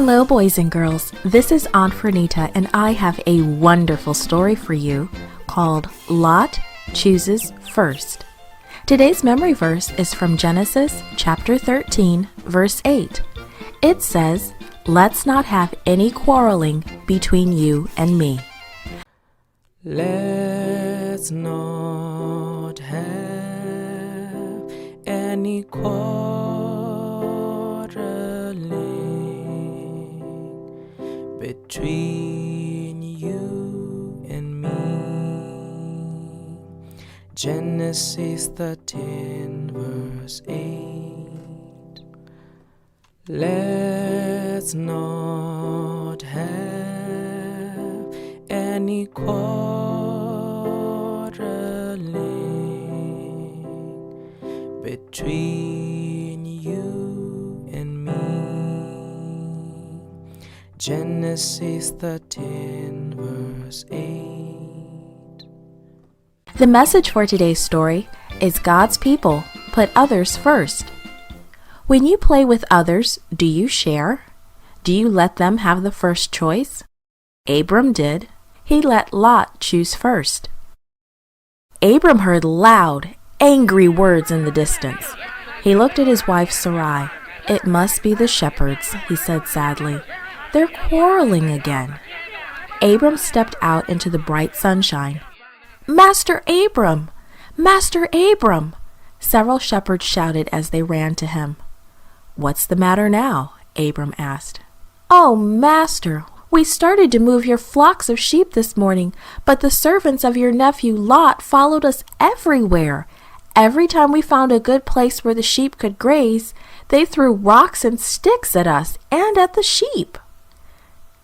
Hello, boys and girls. This is Aunt Fernita, and I have a wonderful story for you called Lot Chooses First. Today's memory verse is from Genesis chapter 13, verse 8. It says, "Let's not have any quarreling between you and me." Let's not have any quarreling between you and me. Genesis 13, verse 8. Let's not have any quarreling between you and me. Genesis 13, verse 8. The message for today's story is God's people put others first. When you play with others, do you share? Do you let them have the first choice? Abram did. He let Lot choose first. Abram heard loud, angry words in the distance. He looked at his wife Sarai. "It must be the shepherds," he said sadly. "They're quarreling again." Abram stepped out into the bright sunshine. "Master Abram! Master Abram!" Several shepherds shouted as they ran to him. "What's the matter now?" Abram asked. "Oh, Master, we started to move your flocks of sheep this morning, but the servants of your nephew Lot followed us everywhere. Every time we found a good place where the sheep could graze, they threw rocks and sticks at us and at the sheep."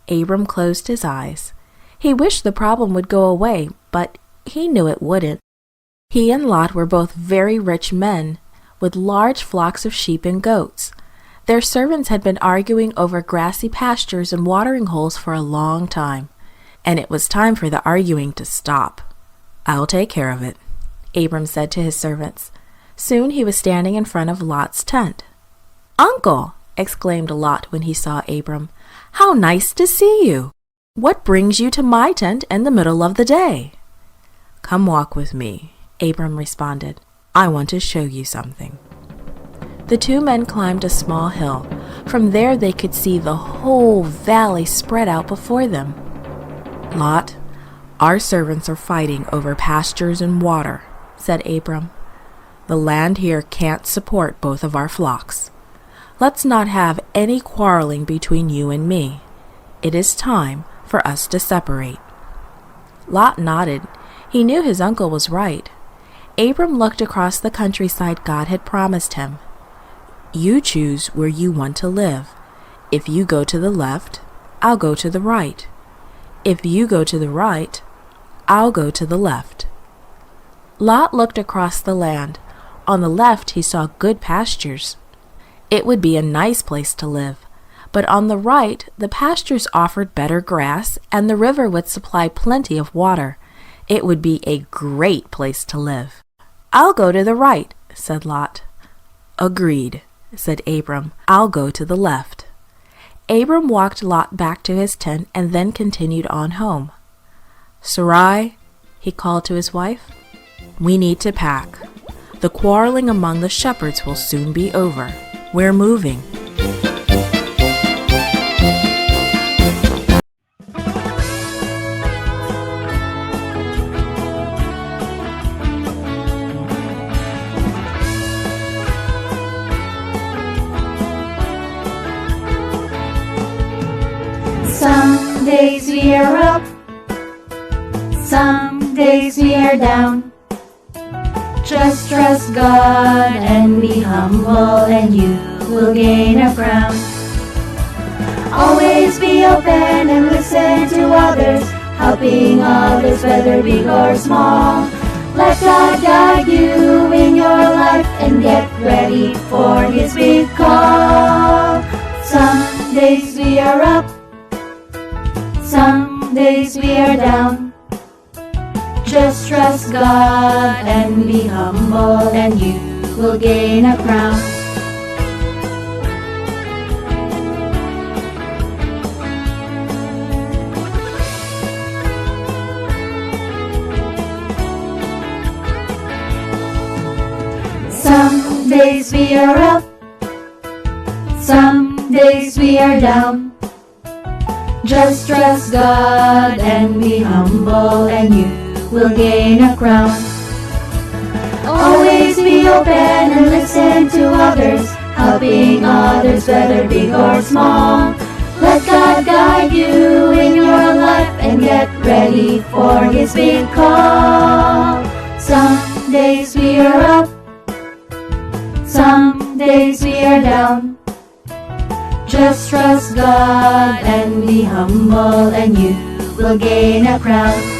Abram closed his eyes. He wished the problem would go away, but he knew it wouldn't. He and Lot were both very rich men with large flocks of sheep and goats. Their servants had been arguing over grassy pastures and watering holes for a long time, and it was time for the arguing to stop. "I'll take care of it," Abram said to his servants. Soon he was standing in front of Lot's tent. "Uncle!" exclaimed Lot when he saw Abram. "How nice to see you! What brings you to my tent in the middle of the day?" "Come walk with me," Abram responded. "I want to show you something." The two men climbed a small hill. From there they could see the whole valley spread out before them. "Lot, our servants are fighting over pastures and water," said Abram. "The land here can't support both of our flocks. Let's not have any quarreling between you and me. It is time for us to separate." Lot nodded. He knew his uncle was right. Abram looked across the countryside God had promised him. "You choose where you want to live. If you go to the left, I'll go to the right. If you go to the right, I'll go to the left." Lot looked across the land. On the left, he saw good pastures. It would be a nice place to live. But on the right, the pastures offered better grass, and the river would supply plenty of water. It would be a great place to live. "I'll go to the right," said Lot. "Agreed," said Abram. "I'll go to the left." Abram walked Lot back to his tent and then continued on home. "Sarai," he called to his wife, "we need to pack. The quarreling among the shepherds will soon be over. We're moving." Some days we are up, some days we are down. Just trust God and be humble, and you will gain a crown. Always be open and listen to others, helping others whether big or small. Let God guide you in your life and get ready for His big call. Some days we are up, some days we are down. Just trust God and be humble, and you will gain a crown. we are up, some days we are down. Just trust God and be humble, and you will gain a crown. Always be open and listen to others, helping others whether big or small. Let God guide you in your life and get ready for His big call. Some days we are up, some days we are down. Just trust God and be humble, and you will gain a crown.